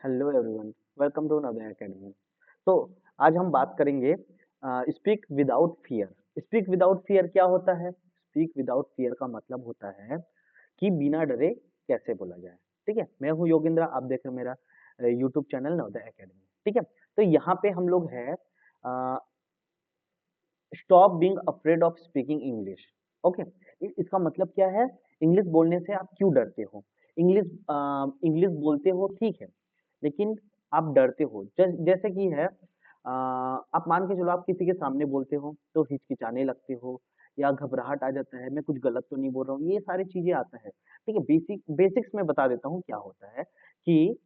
Hello everyone, welcome to Navodaya academy. तो आज हम बात करेंगे speak without fear. Speak without fear क्या होता है? स्पीक विदाउट फियर का मतलब होता है कि बिना डरे कैसे बोला जाए। ठीक है, मैं हूँ योगेंद्र, आप देख रहे हैं मेरा यूट्यूब चैनल नवोदय एकेडमी। ठीक है, तो यहाँ पे हम लोग है stop being afraid of speaking English. Okay, इसका मतलब क्या है? इंग्लिश बोलने से आप क्यों डरते हो? इंग्लिश इंग्लिश बोलते हो ठीक है, लेकिन आप डरते हो। जैसे कि है आप मान के चलो, आप किसी के सामने बोलते हो तो हिचकिचाने लगते हो या घबराहट आ जाता है, मैं कुछ गलत तो नहीं बोल रहा हूँ, ये सारी चीजें आता है। ठीक है, बेसिक्स में बता देता हूँ क्या होता है कि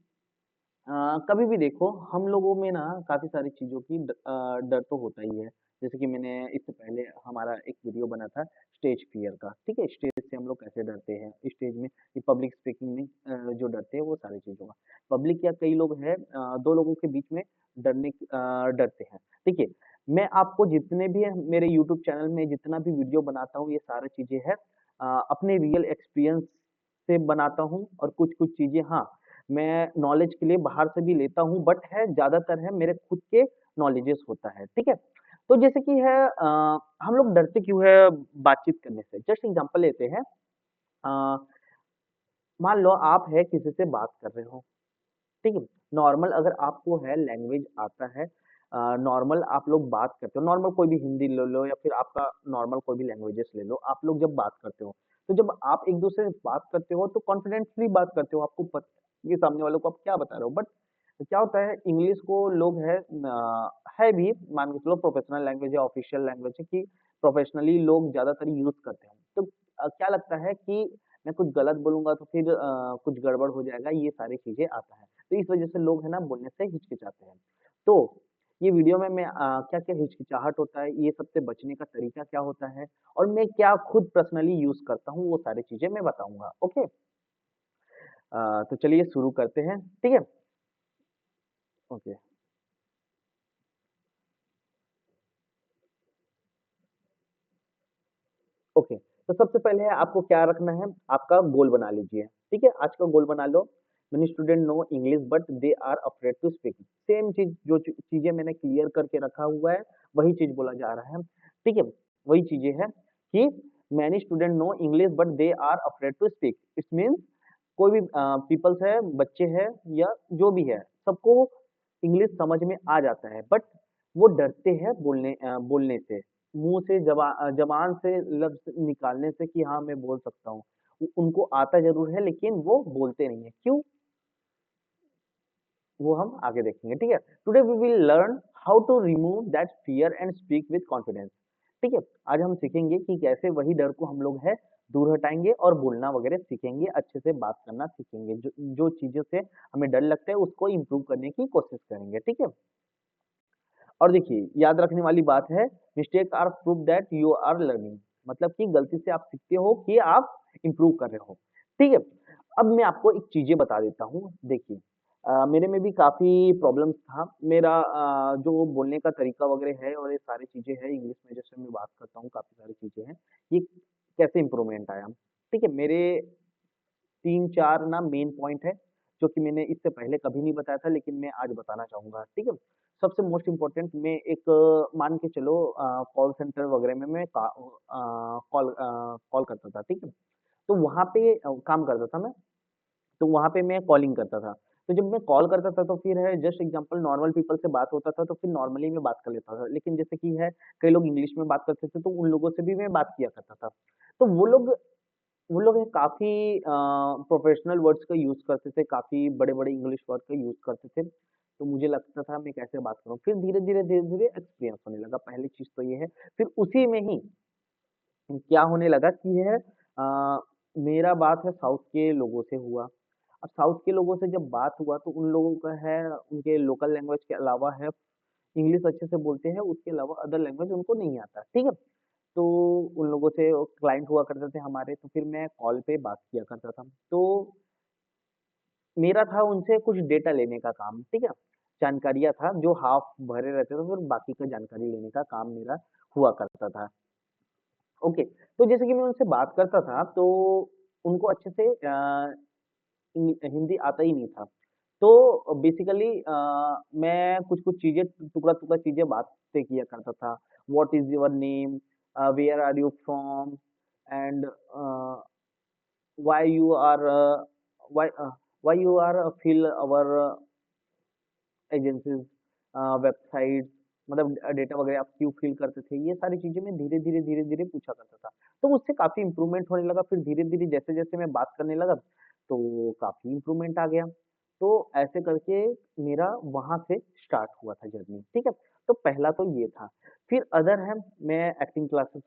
कभी भी देखो, हम लोगों में ना काफ़ी सारी चीज़ों की डर तो होता ही है। जैसे कि मैंने इससे पहले हमारा एक वीडियो बना था स्टेज फ़ियर का, ठीक है? स्टेज से हम लोग कैसे डरते हैं, स्टेज में ये पब्लिक स्पीकिंग में जो डरते हैं वो सारी चीज़ों का। पब्लिक या कई लोग हैं 2 लोगों के बीच में डरते हैं। देखिए, मैं आपको जितने भी मेरे यूट्यूब चैनल में जितना भी वीडियो बनाता हूँ, ये सारी चीज़ें हैं अपने रियल एक्सपीरियंस से बनाता हूँ और कुछ-कुछ चीज़ें हाँ, मैं नॉलेज के लिए बाहर से भी लेता हूँ, बट है ज़्यादातर है मेरे खुद के नॉलेजेस होता है, ठीक है? तो जैसे कि है हम लोग डरते क्यों है बातचीत करने से? जस्ट एग्ज़ाम्पल लेते हैं। अ, मान लो आप है किसी से बात कर रहे हो, ठीक है? नॉर्मल अगर आपको है लैंग्वेज आता है, नॉर्मल आप लोग बात करते हो, नॉर्मल कोई भी हिंदी ले लो या फिर आपका नॉर्मल कोई भी लैंग्वेजेस ले लो, आप लोग जब बात करते हो, तो जब आप एक-दूसरे से बात करते हो तो कॉन्फिडेंटली बात करते हो, आपको पता है कि सामने वाले को आप क्या बता रहे हो। बट क्या होता है, इंग्लिश को लोग है भी मान के चलो प्रोफेशनल लैंग्वेज है, ऑफिशियल लैंग्वेज है कि प्रोफेशनली लोग ज़्यादातर यूज़ करते हैं। तो क्या लगता है कि मैं कुछ गलत बोलूँगा तो फिर कुछ गड़बड़ हो जाएगा, ये सारी चीज़ें आता है। तो इस वजह से लोग है ना बोलने से हिचकिचाते हैं। तो ये वीडियो में मैं क्या-क्या हिचकिचाहट होता है, ये सबसे बचने का तरीका क्या होता है और मैं क्या खुद पर्सनली यूज़ करता हूँ, वो सारी चीज़ें मैं बताऊँगा। ओके? तो चलिए शुरू करते हैं, ठीक है? Okay, okay. तो सबसे पहले आपको क्या रखना है, आपका गोल बना लीजिए, ठीक है? आज का गोल बना लो, many student know English but they are afraid to speak. Same चीज़ जो चीज़ें मैंने क्लियर करके रखा हुआ है, वही चीज़ बोला जा रहा है, ठीक है? वही चीज़ें हैं कि many student know English but they are afraid to speak. It means कोई भी पीपल्स है, बच्चे हैं या जो भी है, सबको इंग्लिश समझ में आ जाता है, बट वो डरते हैं बोलने से। मुँह से ज़बान से लफ्ज़ निकालने से कि हाँ, मैं बोल सकता हूँ। उनको आता ज़रूर है लेकिन वो बोलते नहीं है। क्यों? वो हम आगे देखेंगे, ठीक है? Today we will learn how to remove that fear and speak with confidence. ठीक है? आज हम सीखेंगे कि कैसे वही डर को हम लोग है दूर हटाएँगे और बोलना वगैरह सीखेंगे, अच्छे से बात करना सीखेंगे। जो जो चीज़ों से हमें डर लगता है उसको इम्प्रूव करने की कोशिश करेंगे, ठीक है? और देखिए, याद रखने वाली बात है, mistake are proof that you are learning. मतलब कि गलती से आप सीखते हो कि आप इम्प्रूव कर रहे हो। ठीक है? अब मैं आपको एक चीज़ें बता देता हूँ। देखिए, मेरे में भी काफ़ी प्रॉब्लम्स था। मेरा जो बोलने का तरीका वगैरह है और ये सारी चीज़ें हैं, इंग्लिश में जैसे मैं बात करता हूँ, काफ़ी सारी चीज़ें हैं। ये कैसे इम्प्रूवमेंट आया? ठीक है? मेरे 3-4 ना मेन पॉइंट है, जो कि मैंने इससे पहले कभी नहीं बताया था लेकिन मैं आज बताना चाहूँगा, ठीक है? सबसे मोस्ट इम्पोर्टेंट मैं एक मान के चलो कॉल सेंटर वगैरह में मैं कॉल करता था, ठीक है? तो वहाँ पे काम करता था मैं, तो वहाँ पे मैं कॉलिंग करता था। तो जब मैं कॉल करता था तो फिर है जस्ट एग्ज़ाम्पल नॉर्मल पीपल से बात होता था तो फिर नॉर्मली मैं बात कर लेता था। लेकिन जैसे कि है कई लोग इंग्लिश में बात करते थे तो उन लोगों से भी मैं बात किया करता था। तो वो लोग है काफ़ी प्रोफ़ेशनल वर्ड्स का यूज़ करते थे, काफ़ी बड़े-बड़े इंग्लिश वर्ड का यूज़ करते थे। तो मुझे लगता था मैं कैसे बात करूँ? फिर धीरे-धीरे एक्सपीरियंस होने लगा। पहली चीज़ तो ये है, फिर उसी में ही क्या होने लगा कि है मेरा बात है साउथ के लोगों से हुआ। अब साउथ के लोगों से जब बात हुआ तो उन लोगों का है उनके लोकल लैंग्वेज के अलावा है इंग्लिश अच्छे से बोलते हैं, उसके अलावा अदर लैंग्वेज उनको नहीं आता, ठीक है? तो उन लोगों से क्लाइंट हुआ करते थे हमारे, तो फिर मैं कॉल पे बात किया करता था। तो मेरा था उनसे कुछ डेटा लेने का काम, ठीक है? जानकारियाँ था जो हाफ़ भरे रहते थे, फिर बाकी का जानकारी लेने का काम मेरा हुआ करता था। ओके, तो जैसे कि मैं उनसे बात करता था, तो उनको अच्छे से हिंदी आता ही नहीं था। तो बेसिकली मैं कुछ-कुछ चीज़ें टुकड़ा-टुकड़ा चीज़ें बातें किया करता था। What is your name? Where are you from? And why you are why why you are fill our agencies websites, मतलब डेटा वगैरह आप क्यों फ़िल करते थे? ये सारी चीज़ें मैं धीरे-धीरे, धीरे-धीरे पूछा करता था। तो मुझसे काफ़ी इम्प्रूवमेंट होने लगा, फिर धीरे-धीरे जैसे-जैसे मैं बात करने लगा, तो काफ़ी इम्प्रूवमेंट आ गया। तो ऐसे करके मेरा वहाँ से स्टार्ट हुआ था जर्नी, ठीक है? तो पहला तो ये था। फिर अदर है, मैं एक्टिंग क्लासेस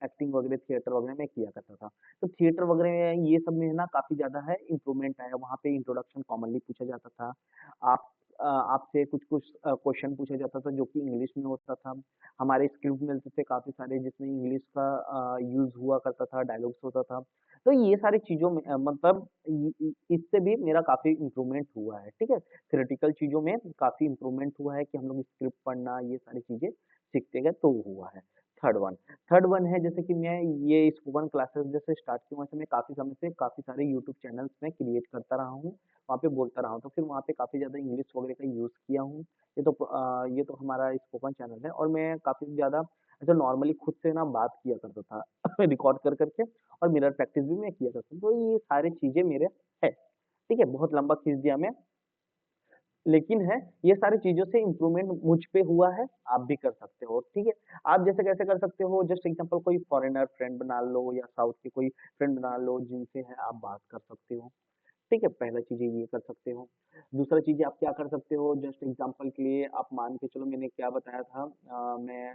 एक्टिंग वगैरह, थिएटर वगैरह मैं किया करता था। तो थिएटर वगैरह में ये सब में ना काफ़ी ज़्यादा है इम्प्रूवमेंट आया। वहाँ पे इंट्रोडक्शन कॉमनली पूछा जाता था। आप आपसे कुछ-कुछ क्वेश्चन पूछा जाता था जो कि इंग्लिश में होता था। हमारे स्क्रिप्ट मिलते थे काफ़ी सारे जिसमें इंग्लिश का यूज़ हुआ करता था, डायलॉग्स होता था। तो ये सारी चीज़ों में मतलब इ इससे भी मेरा काफ़ी इम्प्रूवमेंट हुआ है, ठीक है? थ्योरेटिकल चीज़ों में काफ़ी इम्प्रूवमेंट हुआ है कि हम लोग स्क्रिप्ट पढ़ना ये सारी चीज़ें सीखते गए तो हुआ है। थर्ड वन थर्ड वन है जैसे कि मैं ये स्पोकन क्लासेस जैसे स्टार्ट की वहाँ से मैं काफ़ी समय से काफ़ी सारे यूट्यूब चैनल्स में क्रिएट करता रहा हूँ। वहाँ पे बोलता रहा हूँ, तो फिर वहाँ पे काफ़ी ज़्यादा इंग्लिश वगैरह का यूज़ किया हूँ। ये तो हमारा स्पोकन चैनल है और मैं काफ़ी ज़्यादा ऐसे नॉर्मली खुद से ना बात किया करता था रिकॉर्ड कर के और मिरर प्रैक्टिस भी मैं किया करता था। तो ये सारी चीज़ें मेरे है, ठीक है? बहुत लंबा खींच दिया मैं, लेकिन है ये सारी चीज़ों से इम्प्रूवमेंट मुझ पे हुआ है, आप भी कर सकते हो, ठीक है? आप जैसे कैसे कर सकते हो जस्ट एग्ज़ाम्पल कोई फॉरेनर फ्रेंड बना लो या साउथ के कोई फ्रेंड बना लो जिनसे है आप बात कर सकते हो। ठीक है, पहला चीज़ ये कर सकते हो। दूसरा चीज़ आप क्या कर सकते हो जस्ट एग्ज़ाम्पल के लिए आप मान के चलो मैंने क्या बताया था मैं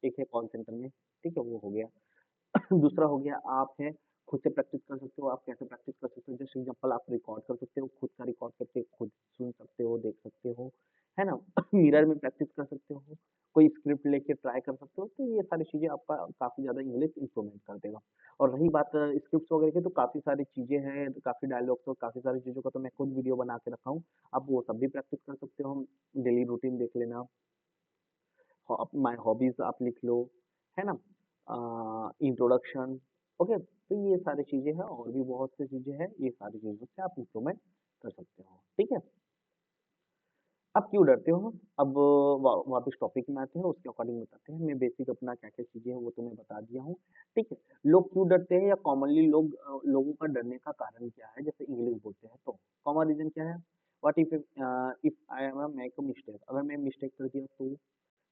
एक है कॉल सेंटर में, ठीक है? वो हो गया। दूसरा हो गया आप हैं खुद से प्रैक्टिस कर सकते हो। आप कैसे प्रैक्टिस कर सकते हो जस्ट एग्ज़ाम्पल आप रिकॉर्ड कर सकते हो, खुद का रिकॉर्ड करके खुद सुन सकते हो, देख सकते हो, है ना? मिरर में प्रैक्टिस कर सकते हो, कोई स्क्रिप्ट लेके ट्राई कर सकते हो, तो ये सारी चीज़ें आपका काफ़ी ज़्यादा इंग्लिश इम्प्रूवमेंट कर देगा। और रही बात स्क्रिप्ट्स वगैरह की तो काफ़ी सारी चीज़ें हैं, काफ़ी डायलॉग्स और काफ़ी सारी चीज़ों का तो मैं खुद वीडियो बना के रखा हूँ। आप वो सब भी प्रैक्टिस कर सकते हो, डेली रूटीन देख लेना। माय हॉबीज़ आप लिख लो, है ना? Introduction, okay? तो ये सारी चीज़ें हैं और भी बहुत सी चीज़ें हैं, ये सारी चीज़ों से आप इम्प्रूवमेंट कर सकते हो, ठीक है? आप क्यों डरते हो? अब वापस टॉपिक में आते हैं, उसके अकॉर्डिंग बताते हैं। मैं बेसिक अपना क्या-क्या चीज़ें हैं, वो तो मैं बता दिया हूँ, ठीक है? लोग क्यों डरते हैं या कॉमनली लोगों का डरने का कारण क्या है? जैसे इंग्लिश बोलते हैं तो, कॉमन रीज़न क्या है? What if I am make a mistake, अगर मैं मिस्टेक कर दिया तो?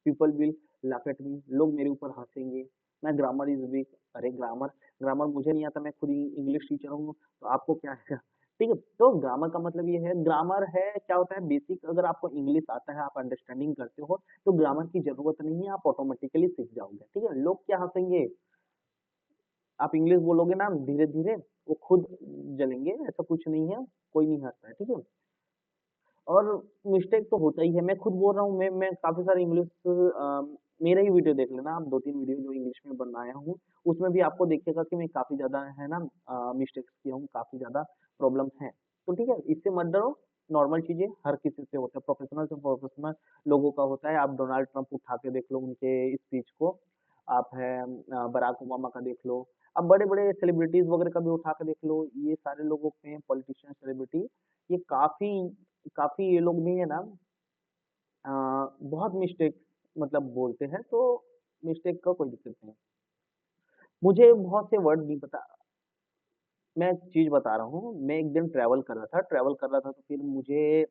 People will laugh at me, लोग मेरे ऊपर हँसेंगे। मैं ग्रामर इज़ वीक, अरे ग्रामर ग्रामर मुझे नहीं आता, मैं खुद इंग्लिश टीचर हूँ, तो आपको क्या है? ठीक है? तो ग्रामर का मतलब ये है, ग्रामर है क्या होता है बेसिक, अगर आपको इंग्लिश आता है, आप अंडरस्टैंडिंग करते हो, तो ग्रामर की ज़रूरत नहीं है, आप ऑटोमैटिकली सीख जाओगे, ठीक है? लोग क्या हँसेंगे? आप इंग्लिश बोलोगे ना धीरे-धीरे, वो खुद जलेंगे, ऐसा कुछ नहीं है, कोई नहीं हँसता है, ठीक है? और मिस्टेक तो होता ही है, मैं खुद बोल रहा हूँ, मैं काफ़ी सारे इंग्लिश मेरा ही वीडियो देख लेना आप 2-3 वीडियो जो इंग्लिश में बनाया हूँ, उसमें भी आपको देखिएगा कि मैं काफ़ी ज़्यादा है ना मिस्टेक्स किया हूँ, काफ़ी ज़्यादा प्रॉब्लम्स हैं। तो ठीक है, इससे मत डरो, नॉर्मल चीज़ें हर किसी से होता है, प्रोफेशनल से प्रोफेशनल लोगों का होता है। आप डोनाल्ड ट्रंप उठा के देख लो उनके स्पीच को, आप हैं बराक ओबामा का देख लो, आप बड़े-बड़े सेलिब्रिटीज़ वगैरह का भी उठा के देख लो, ये सारे लोगों में पॉलिटिशियन, सेलिब्रिटी ये काफ़ी काफ़ी ये लोग भी है ना अ, बहुत मिस्टेक मतलब बोलते हैं, तो मिस्टेक का कोई दिक्कत नहीं है। मुझे बहुत से वर्ड नहीं पता, मैं एक चीज़ बता रहा हूँ, मैं एक दिन ट्रैवल कर रहा था तो फिर मुझे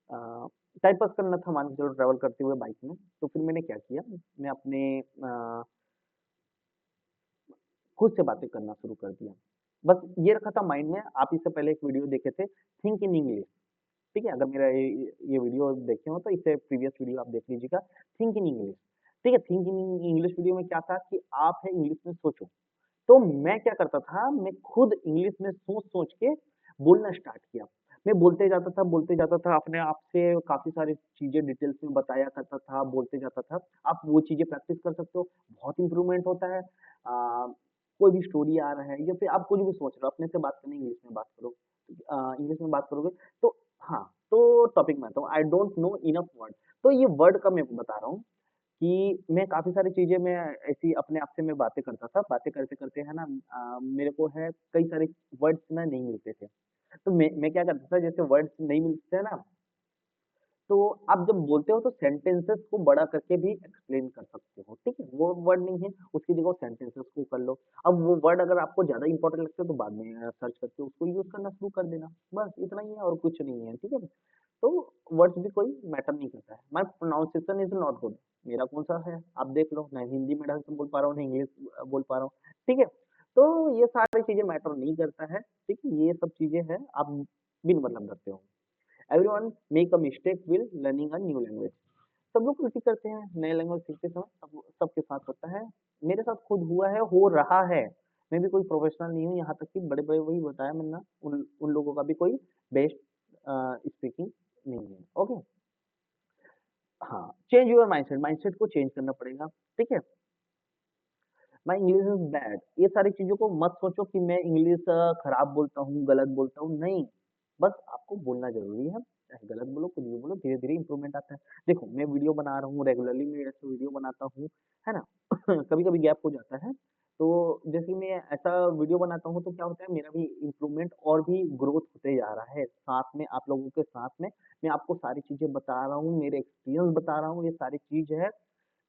अ, टाइम पास करना था मान के चलो ट्रैवल करते हुए बाइक में, तो फिर मैंने क्या किया, मैं अपने खुद से बातें करना शुरू कर दिया। बस ये रखा था माइंड में, आप इससे पहले एक वीडियो देखे थे, थिंक इन इंग्लिश। ठीक है? अगर मेरा ये वीडियो देखे हो तो इससे प्रीवियस वीडियो आप देख लीजिएगा, थिंक इन इंग्लिश। ठीक है? थिंक इन इंग्लिश वीडियो में क्या था कि आप है इंग्लिश में सोचो। तो मैं क्या करता था, मैं खुद इंग्लिश में सोच-सोच के बोलना स्टार्ट किया। मैं बोलते जाता था, अपने आप से काफ़ी सारी चीज़ें डिटेल्स में बताया करता था, बोलते जाता था। आप वो चीज़ें प्रैक्टिस कर सकते हो, बहुत इम्प्रूवमेंट होता है। कोई भी स्टोरी आ रहा है या फिर आप कुछ भी सोच रहे हो, अपने से बात करनी है, इंग्लिश में बात करो। इंग्लिश में बात करोगे तो हाँ, तो टॉपिक में आता हूँ, I don't know enough word. तो ये वर्ड का मैं बता रहा हूँ कि मैं काफ़ी सारी चीज़ें मैं ऐसी अपने आप से मैं बातें करता था, बातें करते-करते है ना मेरे को है कई सारे वर्ड्स ना नहीं मिलते थे। तो मैं क्या करता था, जैसे वर्ड्स नहीं मिलते हैं ना, तो आप जब बोलते हो तो सेंटेंसेस को बड़ा करके भी एक्सप्लेन कर सकते हो, ठीक है? वो वर्ड नहीं है, उसकी जगह सेंटेंसेस को कर लो। अब वो वर्ड अगर आपको ज़्यादा इंपॉर्टेंट लगते हो तो बाद में सर्च करके उसको यूज़ करना शुरू कर देना। बस इतना ही है और कुछ नहीं है, ठीक है? तो वर्ड्स भी कोई मैटर नहीं करता है। My pronunciation is not good, मेरा कौन-सा है? आप देख लो, ना हिंदी में ढंग से बोल पा रहा हूँ, ना इंग्लिश बोल पा रहा हूँ, ठीक है? तो ये सारी चीज़ें मैटर नहीं करता है, ठीक है? ये सब चीज़ें हैं, आप बिन मतलब करते हो। Everyone make a mistake wheel learning a new language. सब लोग गलती करते हैं, नए लैंग्वेज सीखते समय सबके साथ होता है। मेरे साथ खुद हुआ है, हो रहा है। मैं भी कोई प्रोफेशनल नहीं हूँ, यहाँ तक कि बड़े-बड़े वही बताया मैंने ना, उन लोगों का भी कोई बेस्ट स्पीकिंग नहीं है। ओके? हाँ, चेंज योर माइंडसेट, माइंडसेट को चेंज करना पड़ेगा, ठीक है? माय इंग्लिश इज़ बैड, ये सारी चीज़ों को मत सोचो कि मैं इंग्लिश खराब बोलता हूँ, गलत बोलता हूँ, नहीं। बस आपको बोलना ज़रूरी है, चाहे गलत बोलो, कुछ भी बोलो, धीरे-धीरे इम्प्रूवमेंट आता है। देखो, मैं वीडियो बना रहा हूँ, रेगुलरली मैं ऐसे वीडियो बनाता हूँ, है ना? कभी-कभी गैप हो जाता है, तो जैसे मैं ऐसा वीडियो बनाता हूँ, तो क्या होता है, मेरा भी इम्प्रूवमेंट और भी ग्रोथ होते जा रहा है। साथ में आप लोगों के साथ में मैं आपको सारी चीज़ें बता रहा हूँ, मेरे एक्सपीरियंस बता रहा हूँ, ये सारी चीज़ है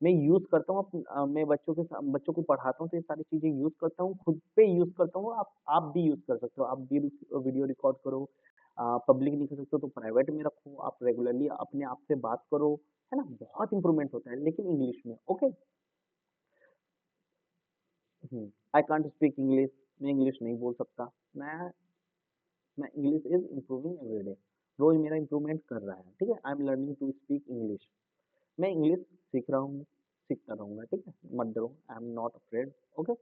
मैं यूज़ करता हूँ मैं बच्चों को पढ़ाता हूँ तो ये सारी चीज़ें यूज़ करता हूँ, खुद पे यूज़ करता हूँ, आप भी यूज़ कर सकते हो। आप भी वीडियो रिकॉर्ड करो, पब्लिक नहीं कर सकते हो तो प्राइवेट में रखो, आप रेगुलरली अपने आप से बात करो, है ना? बहुत इम्प्रूवमेंट होता है, लेकिन इंग्लिश में, ओके? हुँ, आई कांट स्पीक इंग्लिश, मैं इंग्लिश नहीं बोल सकता। मैं मैं English is improving every day, रोज़ मेरा इम्प्रूवमेंट कर रहा है, ठीक है? I am learning to speak English. मैं इंग्लिश सीख रहा हूँ, सीखता रहूँगा, ठीक है? मत डरो, I am not afraid, okay?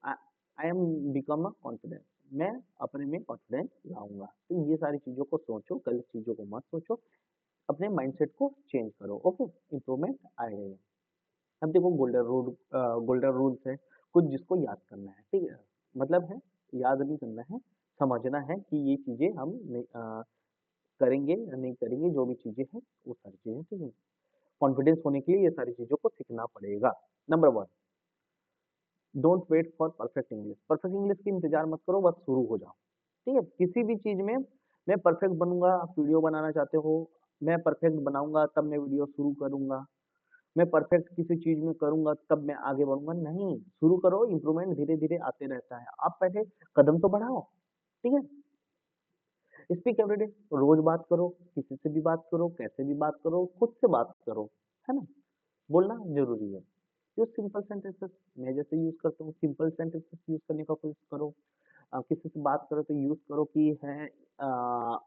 I I am become a confidence, मैं अपने में कॉन्फिडेंस लाऊँगा। तो ये सारी चीज़ों को सोचो, गलत चीज़ों को मत सोचो, अपने माइंडसेट को चेंज करो, ओके? इम्प्रूवमेंट आएगा ही। अब देखो गोल्डन रूल्स है, कुछ जिसको याद करना है, ठीक है? मतलब है, याद नहीं करना है, समझना है कि ये चीज़ें हम नहीं करेंगे या नहीं करेंगे, जो भी चीज़ें हैं, वो सारी चीज़ें, ठीक है? कॉन्फिडेंस होने के लिए ये सारी चीज़ों को सीखना पड़ेगा। Number 1, don't wait for perfect English. Perfect English की इंतज़ार मत करो, बस शुरू हो जाओ। ठीक है? किसी भी चीज़ में मैं परफेक्ट बनूँगा, आप वीडियो बनाना चाहते हो, मैं परफेक्ट बनाऊँगा तब मैं वीडियो शुरू करूँगा। मैं परफेक्ट किसी चीज़ में करूँगा तब मैं आगे बढ़ूँगा, नहीं। शुरू करो, इम्प्रूवमेंट धीरे-धीरे आते रहता है। आप पहले कदम तो बढ़ाओ, ठीक है? स्पीक एवरीडे, रोज़ बात करो, किसी से भी बात करो, कैसे भी बात करो, खुद से बात करो, है ना? बोलना ज़रूरी है। यूज़ सिंपल सेंटेंसेस, मैं जैसे यूज़ करता हूँ, सिंपल सेंटेंसेस यूज़ करने का कोशिश करो। किसी से बात करो तो यूज़ करो कि है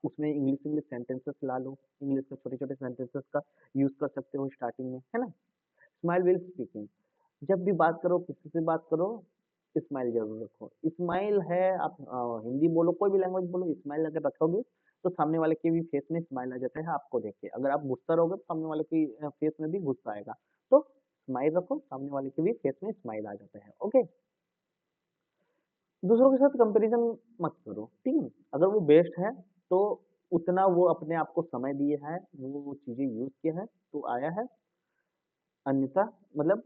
उसमें इंग्लिश इंग्लिश सेंटेंसेस ला लो, इंग्लिश के छोटे-छोटे सेंटेंसेस का यूज़ कर सकते हो स्टार्टिंग में, है ना? स्माइल व्हिल स्पीकिंग, जब भी बात करो, किसी से बात करो, स्माइल ज़रूर रखो। स्माइल है, आप हिंदी बोलो, कोई भी लैंग्वेज बोलो, स्माइल अगर रखोगे, तो सामने वाले के भी फेस में स्माइल आ जाता है आपको देख के। अगर आप गुस्सा रहोगे, तो सामने वाले की फेस में भी गुस्सा आएगा। तो स्माइल रखो, सामने वाले के भी फेस में स्माइल आ जाता है, ओके? दूसरों के साथ कंपैरिज़न मत करो, ठीक है? अगर वो बेस्ट है, तो उतना वो अपने आप को समय दिए है, वो चीज़ें यूज़ किया है, तो आया है। अन्यथा मतलब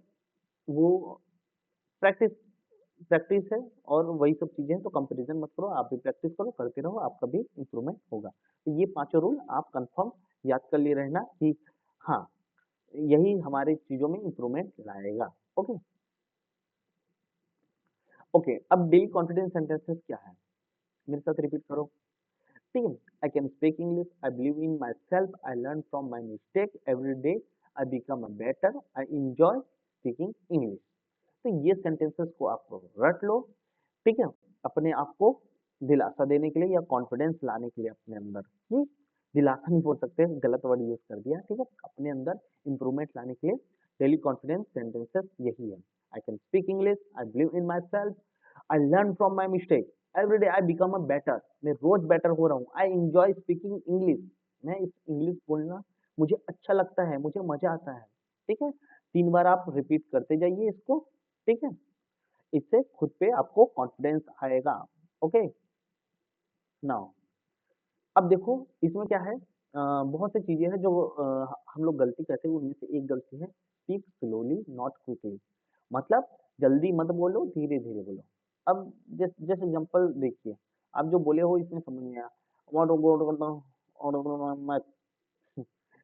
वो प्रैक्टिस प्रैक्टिस है और वही सब चीज़ें हैं, तो कंपैरिज़न मत करो, आप भी प्रैक्टिस करो, करते रहो, आपका भी इम्प्रूवमेंट होगा। तो ये पाँचों रूल आप कन्फर्म याद कर लिए रहना कि हाँ, यही हमारी चीज़ों में इम्प्रूवमेंट लाएगा। ओके? ओके, अब डेली कॉन्फिडेंस सेंटेंसेस क्या है? मेरे साथ रिपीट करो। ठीक है? I can speak English, I believe in my self, I learn from my mistake every day, I become a better, I enjoy speaking English. तो ये सेंटेंसेस को आप रट लो, ठीक है? अपने आप को दिलासा देने के लिए या कॉन्फिडेंस लाने के लिए अपने अंदर, दिलासा नहीं बोल सकते, गलत वर्ड यूज़ कर दिया, ठीक है? अपने अंदर इम्प्रूवमेंट लाने के लिए डेली कॉन्फिडेंस सेंटेंसेस यही है। I can speak English, I believe in my self, I learn from my mistake, every day I become a better, मैं रोज़ बेटर हो रहा हूँ, आई एन्जॉय स्पीकिंग इंग्लिश, मैं इस इंग्लिश बोलना मुझे अच्छा लगता है, मुझे मज़ा आता है, ठीक है? 3 बार आप रिपीट करते जाइए इसको, ठीक है? इससे खुद पे आपको कॉन्फिडेंस आएगा। ओके, नाउ अब देखो इसमें क्या है, बहुत सी चीजें हैं जो हम लोग गलती करते हैं, उनमें से एक गलती है स्पीक स्लोली नॉट क्विकली, मतलब जल्दी मत बोलो, धीरे धीरे बोलो। अब जैसे एग्जांपल देखिए, आप जो बोले हो इसमें समझ नहीं आया। वांट टू गो टू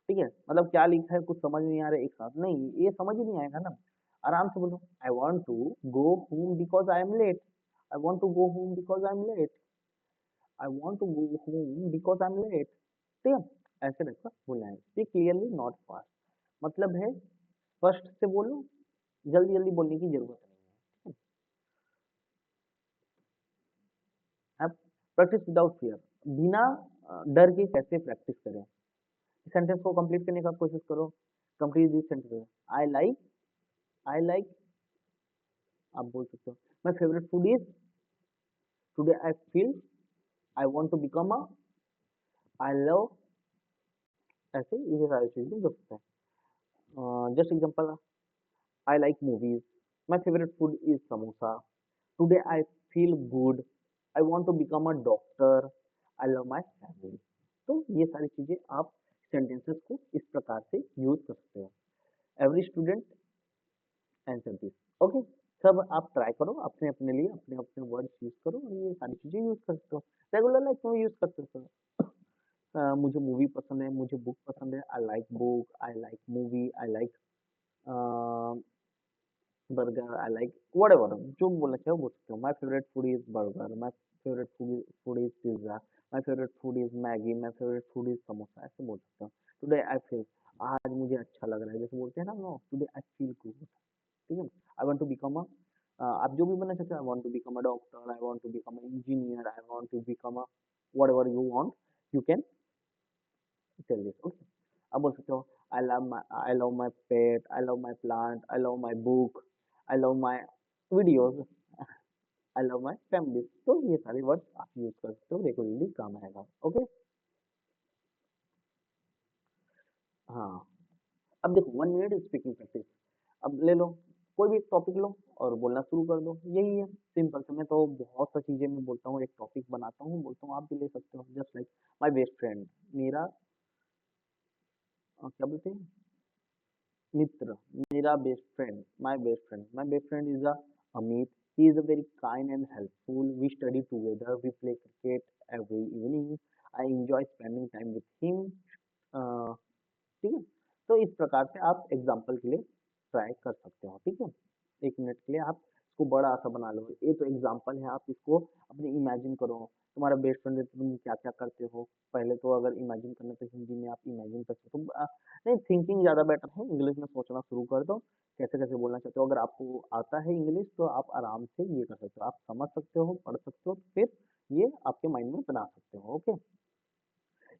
ठीक है, मतलब क्या लिखा है कुछ समझ नहीं आ रहा है एक साथ, नहीं ये समझ ही नहीं आएगा ना। आराम से बोलो, I want to go home because I am late, I want to go home because I am late, I want to go home because I am late. ठीक है, ऐसे रखकर बोलना है, स्पीक क्लियरली नॉट फास्ट, मतलब है स्पष्ट से बोलो, जल्दी जल्दी बोलने की जरूरत नहीं है। प्रैक्टिस विदाउट फियर, बिना डर के कैसे प्रैक्टिस करें। सेंटेंस को कंप्लीट करने का कोशिश करो। Complete this sentence, I like, I like, आप बोल सकते हो my favourite food is, today I feel, I want to become a, I love, ऐसे ये सारी चीजें जो सकते हैं। Just example, I like movies, my favourite food is samosa, today I feel good, I want to become a doctor, I love my family. तो ये सारी चीजें आप सेंटेंसेस को इस प्रकार से यूज कर सकते हो। Every student answer this, okay. सब आप ट्राई करो, अपने अपने लिए अपने अपने वर्ड्स यूज करो और ये सारी चीजें यूज कर सकते हो, रेगुलर लाइफ में यूज कर सकते हो। मुझे मूवी पसंद है, मुझे बुक पसंद है, I like book, I like movie, I like burger, I like whatever, जो बोलना चाहो बोल सकते हो। My favourite food is burger, my favourite food is pizza, my favourite food is Maggi, my favourite food is samosa, ऐसे बोल सकते हो। टुडे आई फील, आज मुझे अच्छा लग रहा है, जैसे बोलते हैं ना, no today I feel good. ठीक है, I want to become a, आप जो भी बनना चाहते हो, I want to become a doctor, I want to become a engineer, I want to become a whatever you want, you can tell this, okay. आप बोल सकते हो, I love my pet, I love my plant, I love my book, I love my videos, I love my family. तो ये सारे words आप use कर सकते हो, रेगुलरली काम आएगा, ओके। हाँ, अब देखो 1 मिनट स्पीकिंग प्रैक्टिस, अब ले लो कोई भी एक टॉपिक लो और बोलना शुरू कर दो, यही है सिंपल से। मैं तो बहुत सा चीजें मैं बोलता हूँ, एक टॉपिक बनाता हूँ, बोलता हूँ, आप भी ले सकते हो। Just like my best friend, मेरा क्या बोलते हैं, मित्र, मेरा best friend, my best friend is a Amit, he is a very kind and helpful, we study together, we play cricket every evening, I enjoy spending time with him. ठीक है, तो इस प्रकार से आप एग्जाम्पल के लिए ट्राई कर सकते हो। ठीक है, 1 मिनट के लिए आप इसको बड़ा सा बना लो, ये तो एग्जाम्पल है, आप इसको अपने इमेजिन करो। तुम्हारा बेस्ट फ्रेंड है तो तुम क्या क्या करते हो, पहले तो अगर इमेजिन करना तो हिंदी में आप इमेजिन कर सकते हो। नहीं, थिंकिंग ज़्यादा बेटर है, इंग्लिश में सोचना शुरू कर दो, कैसे कैसे बोलना चाहते हो। अगर आपको आता है इंग्लिश तो आप आराम से ये कर सकते हो, आप समझ सकते हो, पढ़ सकते हो, फिर ये आपके माइंड में बना सकते हो, okay.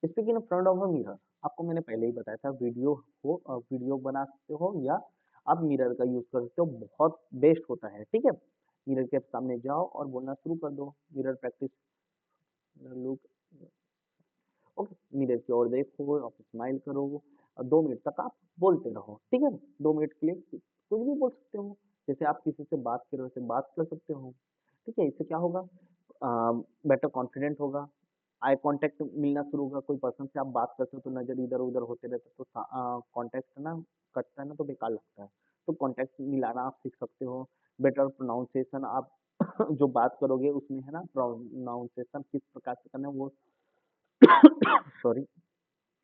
Speaking in front of a mirror, आपको मैंने पहले ही बताया था, वीडियो हो, वीडियो बना सकते हो या आप मिरर का यूज कर सकते हो, बहुत बेस्ट होता है। ठीक है, मिरर के सामने जाओ और बोलना शुरू कर दो, mirror practice, look, okay, mirror की ओर देखो, आप स्माइल करो और 2 मिनट तक आप बोलते रहो। ठीक है, 2 मिनट के लिए कुछ भी बोल सकते हो, जैसे आप किसी से बात कर रहे हो वैसे बात कर सकते हो। ठीक है, इससे क्या होगा, बेटर कॉन्फिडेंट होगा, आई कांटेक्ट मिलना शुरू होगा। कोई पर्सन से आप बात करते हो तो नज़र इधर-उधर होते रहते हो, तो कांटेक्ट ना कटता है ना, तो बेकार लगता है। तो कांटेक्ट मिलाना आप सीख सकते हो। बेटर प्रोनाउंसिएशन, आप जो बात करोगे उसमें है ना, प्रोनाउंसिएशन किस प्रकार से करना है वो सॉरी,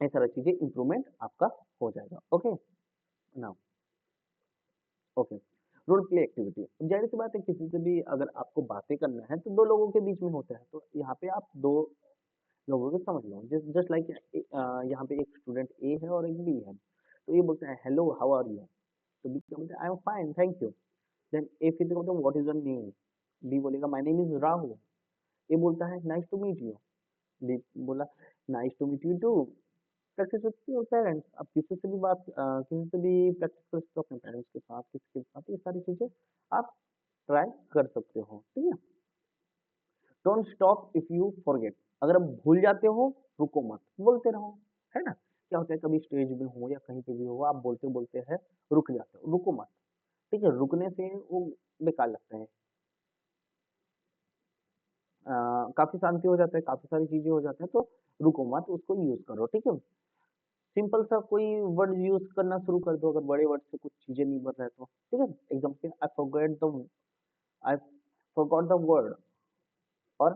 ये सारी चीज़ें इम्प्रूवमेंट आपका हो जाएगा, okay. Now, okay, role play activity, ज़ाहिर सी बात है किसी से भी अगर आपको बातें करना है तो 2 लोगों के बीच में होता है, तो यहाँ पे आप 2 लोगों को समझ लो, जस्ट जस्ट लाइक यहाँ पे एक स्टूडेंट ए है और एक बी है, तो ये बोलते हैं हेलो हाउ आर यू, तो बी क्या बोलते हैं I am fine thank you, then A फिर से बोलते हैं what is your name, B बोलेगा my name is Rahul, A बोलता है nice to meet you, B बोला nice to meet you too. Practice with your parents, आप किसी से भी किसी से भी प्रैक्टिस कर सकते हो, अपने पेरेंट्स के साथ, किसी के साथ, ये सारी चीजें आप ट्राई कर सकते हो। ठीक है, don't stop if you forget, अगर आप भूल जाते हो रुको मत, बोलते रहो, है ना। क्या होता है कभी स्टेज में हो या कहीं पे भी हो, आप बोलते बोलते हैं रुक जाते हो, रुको मत। ठीक है, रुकने से वो बेकार लगता है, काफी शांति हो जाता है, काफी सारी चीजें हो जाते हैं, तो रुको मत, उसको यूज करो। ठीक है, सिंपल सा कोई वर्ड यूज करना शुरू कर दो, अगर बड़े वर्ड से कुछ चीजें नहीं बन रहा है तो। ठीक है, example I forgot the word, और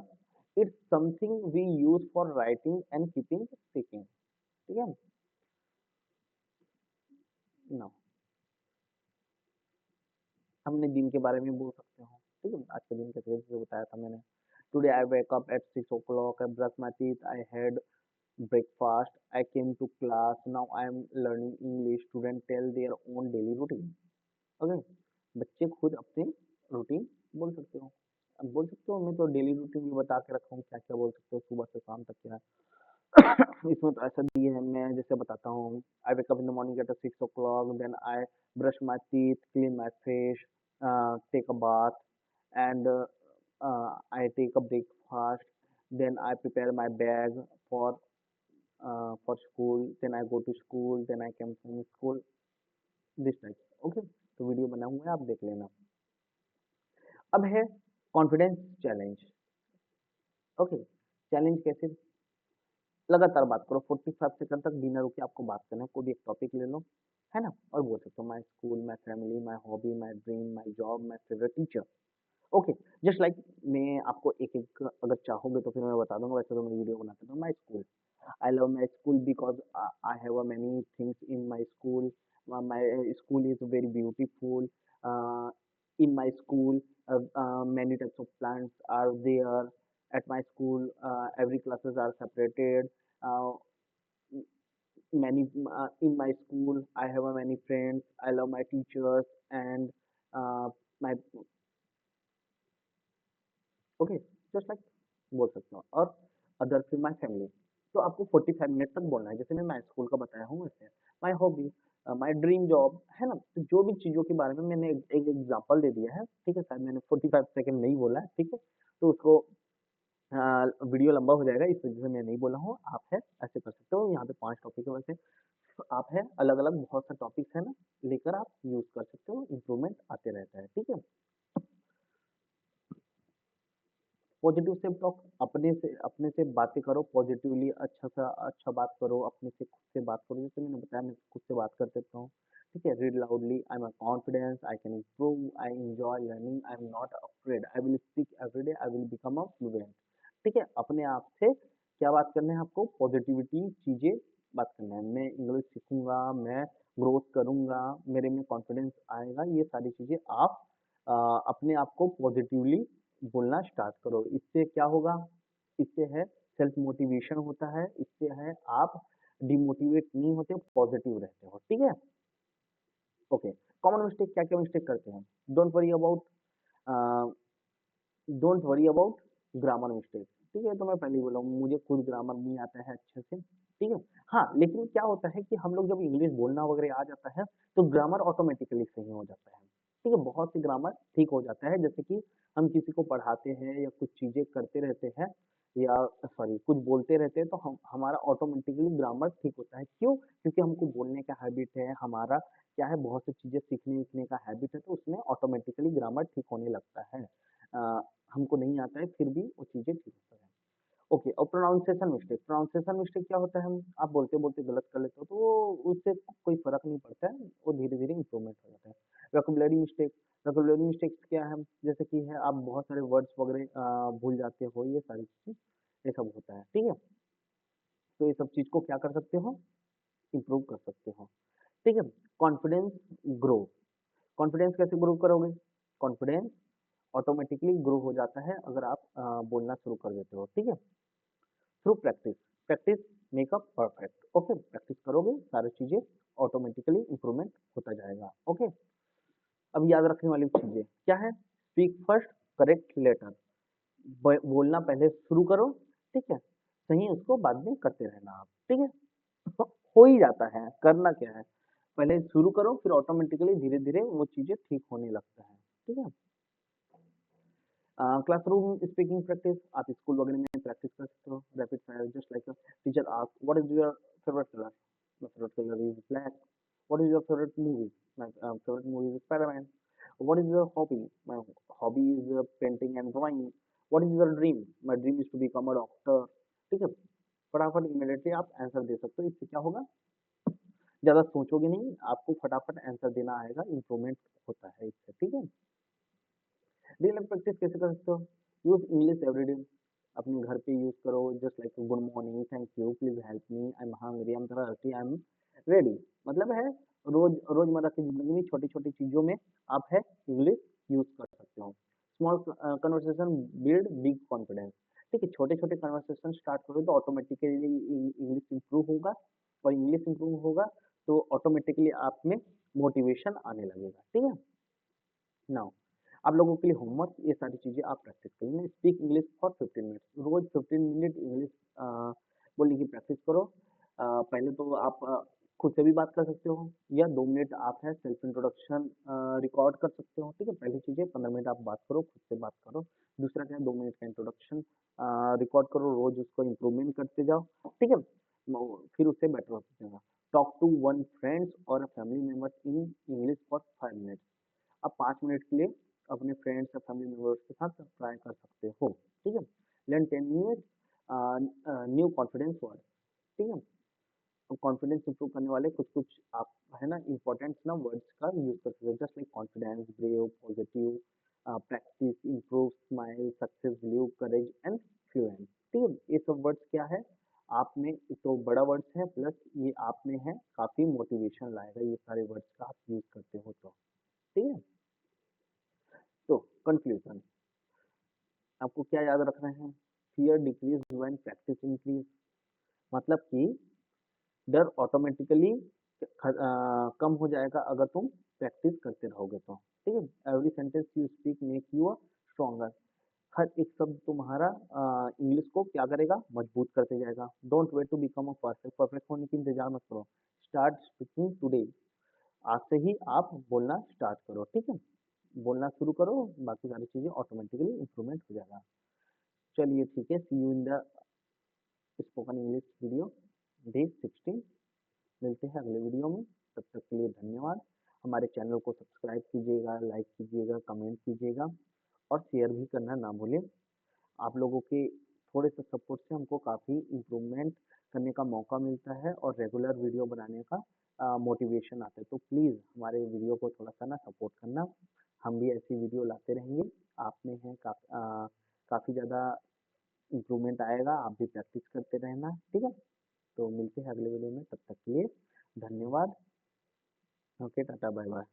it's something we use for writing and keeping speaking. ठीक है ना, हमने दिन के बारे में बोल सकते हो। ठीक है, आज के दिन के तरीके से बताया था मैंने। Today I wake up at 6 o'clock, I brush my teeth, I had breakfast, I came to class, now I am learning English, student tell their own daily routine। Okay, बच्चे खुद अपने रूटीन बोल सकते हो। अब बोल सकते हो, मैं तो डेली रूटीन भी बता के रखा हूँ क्या क्या बोल सकते हो सुबह से शाम तक क्या है। इसमें तो ऐसा दिए है, मैं जैसे बताता हूँ। I wake up in the morning at 6 o'clock, then I brush my teeth, clean my face, take a bath, and I take a breakfast, then I prepare my bag for school, then I go to school, then I come from school, this type। Okay, तो video बना हुआ है, आप देख लेना। अब है confidence challenge. Okay, challenge कैसे, लगातार बात करो 45 सेकंड तक बिना रुके आपको बात करना है, कोई भी एक टॉपिक ले लो, है ना, और बोल सकते हो my school, my family, my hobby, my dream, my job, my favourite teacher. Okay, just like मैं आपको एक एक अगर चाहोगे तो फिर मैं बता दूंगा, वैसे तो मैं वीडियो बनाता हूँ। My school, I love my school because I have many things in my school. My school is very beautiful. Uh, in my school, many types of plants are there. At my school, every classes are separated. Uh, many in my school, I have many friends. I love my teachers and my okay, just like बोल सकते हो। और other फिर my family, तो आपको 45 minute तक बोलना है, जैसे मैं माय स्कूल का बताया हूँ वैसे। My hobby, my dream job, है ना, तो जो भी चीज़ों के बारे में मैंने एक एग्जांपल दे दिया है। ठीक है, शायद मैंने 45 सेकंड नहीं बोला है। ठीक है, तो उसको वीडियो लंबा हो जाएगा, इस वजह से मैं नहीं बोला हूँ। आप है ऐसे कर सकते हो, यहाँ पे 5 टॉपिक है वैसे, तो आप है अलग अलग बहुत सारे टॉपिक्स है ना, लेकर आप यूज कर सकते हो, इम्प्रूवमेंट आते रहता है। ठीक है, पॉजिटिव सेल्फ टॉक, अपने से बातें करो पॉजिटिवली, अच्छा बात करो, अपने से खुद से बात करो, जैसे मैंने बताया मैं खुद से बात कर देता हूँ। ठीक है, read loudly, I am confidence, I can improve, I enjoy learning, I am not afraid, I will speak everyday, I will become a fluent. ठीक है, अपने आप से क्या बात करना है आपको, पॉजिटिविटी चीजें बात करना है। मैं इंग्लिश सीखूंगा, मैं ग्रोथ करूंगा, मेरे में कॉन्फिडेंस आएगा, ये सारी चीजें आप अपने आप को पॉजिटिवली बोलना स्टार्ट करो। इससे क्या होगा, इससे है सेल्फ मोटिवेशन होता है, इससे है आप डिमोटिवेट नहीं होते, पॉजिटिव रहते हो। ठीक है, ओके। कॉमन मिस्टेक, क्या क्या मिस्टेक करते हैं, don't worry about don't worry about grammar mistake. ठीक है, तो मैं पहले ही बोला हूँ, मुझे खुद ग्रामर नहीं आता है अच्छे से। ठीक है, हाँ, लेकिन क्या होता है कि हम लोग जब इंग्लिश बोलना वगैरह आ जाता है तो ग्रामर ऑटोमेटिकली सही हो जाता है। ठीक है, बहुत सी ग्रामर ठीक हो जाता है, जैसे कि हम किसी को पढ़ाते हैं या कुछ चीजें करते रहते हैं, या सॉरी कुछ बोलते रहते हैं, तो हम हमारा ऑटोमेटिकली ग्रामर ठीक होता है। क्यों? क्योंकि हमको बोलने का हैबिट है, हमारा क्या है, बहुत सी चीजें सीखने सीखने का हैबिट है, तो उसमें ऑटोमेटिकली ग्रामर ठीक होने लगता है। हमको नहीं आता है फिर भी वो चीजें ठीक होता है। ओके, और प्रोनाउंसिएशन मिस्टेक, प्रोनाउंसिएशन मिस्टेक क्या होता है, हम आप बोलते बोलते गलत कर लेते हो, तो वो उससे कोई फर्क नहीं पड़ता है, वो धीरे धीरे इंप्रूवमेंट हो जाता है। वोकैबुलरी मिस्टेक, वोकैबुलरी मिस्टेक्स क्या है, जैसे कि है आप बहुत सारे वर्ड्स वगैरह भूल जाते हो, ये सारी चीजें ये सब होता है। ठीक है, तो ये सब चीज को क्या कर सकते हो, इम्प्रूव कर सकते हो। ठीक है, कॉन्फिडेंस ग्रो, कॉन्फिडेंस कैसे ग्रो करोगे, कॉन्फिडेंस ऑटोमेटिकली ग्रो हो जाता है अगर आप बोलना शुरू कर देते हो। ठीक है, through practice, practice make a perfect. Okay, practice करोगे सारी चीजें ऑटोमेटिकली इंप्रूवमेंट होता जाएगा। ओके, अब याद रखने वाली चीजें क्या है, स्पीक फर्स्ट, करेक्ट लेटर, बोलना पहले शुरू करो। ठीक है, सही उसको बाद में करते रहना आप। ठीक है, हो ही जाता है, करना क्या है, पहले शुरू करो, फिर ऑटोमेटिकली धीरे धीरे वो चीजें ठीक होने लगता है। ठीक है, क्लासरूम स्पीकिंग प्रैक्टिस, आप स्कूल वगैरह में प्रैक्टिस कर सकते हो, rapid fire, just like teacher ask what is your favourite colour, my favourite colour is black, what is your favourite movie, my favourite movie is Spiderman, what is your hobby, my hobby is painting and drawing, what is your dream, my dream is to become a doctor. ठीक है, फटाफट immediately आप answer दे सकते हो, इससे क्या होगा, ज्यादा सोचोगे नहीं, आपको फटाफट आंसर देना आएगा, इंप्रूवमेंट होता है इससे। ठीक है, रियल लाइफ प्रैक्टिस कैसे कर सकते हो, यूज इंग्लिश एवरीडे, अपने घर पे यूज करो, just like good morning, thank you, please help me, I am hungry, I am thirsty, I am ready. मतलब है रोजमर्रा की जिंदगी में छोटी छोटी चीजों में आप है इंग्लिश यूज कर सकते हो। Small conversation build big confidence. ठीक है, छोटे छोटे कन्वर्सेशन स्टार्ट करो तो ऑटोमेटिकली इंग्लिश इंप्रूव होगा, और इंग्लिश इंप्रूव होगा तो ऑटोमेटिकली आप में मोटिवेशन आने लगेगा। ठीक है, नाउ आप लोगों के लिए होमवर्क, ये सारी चीजें आप प्रैक्टिस करेंगे। स्पीक इंग्लिश फॉर 15 मिनट्स, रोज 15 मिनट इंग्लिश बोलने की प्रैक्टिस करो। पहले तो आप खुद से भी बात कर सकते हो, या 2 मिनट आप है सेल्फ इंट्रोडक्शन रिकॉर्ड कर सकते हो। ठीक है, पहली चीज है 15 मिनट आप बात करो, खुद से बात करो। दूसरा क्या है, 2 मिनट का इंट्रोडक्शन रिकॉर्ड करो, रोज उसको इम्प्रूवमेंट करते जाओ। ठीक है, फिर उससे बेटर हो जाएगा। टॉक टू वन फ्रेंड्स और family members in English for 5 minutes, आप 5 मिनट के लिए अपने फ्रेंड्स या फैमिली मेम्बर्स के साथ ट्राई कर सकते हो। ठीक है, learn 10 minute new confidence word. ठीक है, तो कॉन्फिडेंस इंप्रूव करने वाले कुछ कुछ आप है ना इंपॉर्टेंट ना वर्ड्स का यूज कर सकते हो, just like confidence, brave, positive, practice, improve, smile, success, believe, courage and fluent. ठीक है, ये सब वर्ड्स क्या है आप में, एक तो बड़ा वर्ड्स है, प्लस ये आप में है काफी मोटिवेशन लाएगा ये सारे वर्ड्स का आप यूज करते हो तो। ठीक है, तो कंक्लूजन आपको क्या याद रखना है, fear decrease when practice increase. मतलब कि डर ऑटोमेटिकली कम हो जाएगा अगर तुम प्रैक्टिस करते रहोगे तो। ठीक है, every sentence you speak make you stronger, हर एक शब्द तुम्हारा इंग्लिश को क्या करेगा, मजबूत करते जाएगा। Don't wait to become a perfect, perfect होने की इंतजार मत करो, स्टार्ट स्पीकिंग टुडे, आज से ही आप बोलना स्टार्ट करो। ठीक है, बोलना शुरू करो, बाकी सारी चीजें ऑटोमेटिकली इंप्रूवमेंट हो जाएगा। चलिए ठीक है, see you in the spoken English video day 16। मिलते हैं अगले वीडियो में, तब तक के लिए धन्यवाद। हमारे चैनल को सब्सक्राइब कीजिएगा, लाइक कीजिएगा, कमेंट कीजिएगा, और शेयर भी करना ना भूलें। आप लोगों के थोड़े से सपोर्ट से हमको काफ़ी इम्प्रूवमेंट करने का मौका मिलता है, और रेगुलर वीडियो बनाने का मोटिवेशन आता है। तो प्लीज़ हमारे वीडियो को थोड़ा सा ना सपोर्ट करना, हम भी ऐसी वीडियो लाते रहेंगे। आप में है काफ़ी ज़्यादा इम्प्रूवमेंट आएगा, आप भी प्रैक्टिस करते रहना। ठीक है, तो मिलते हैं अगले वीडियो में, तब तक के लिए धन्यवाद। Okay, tata, bye bye.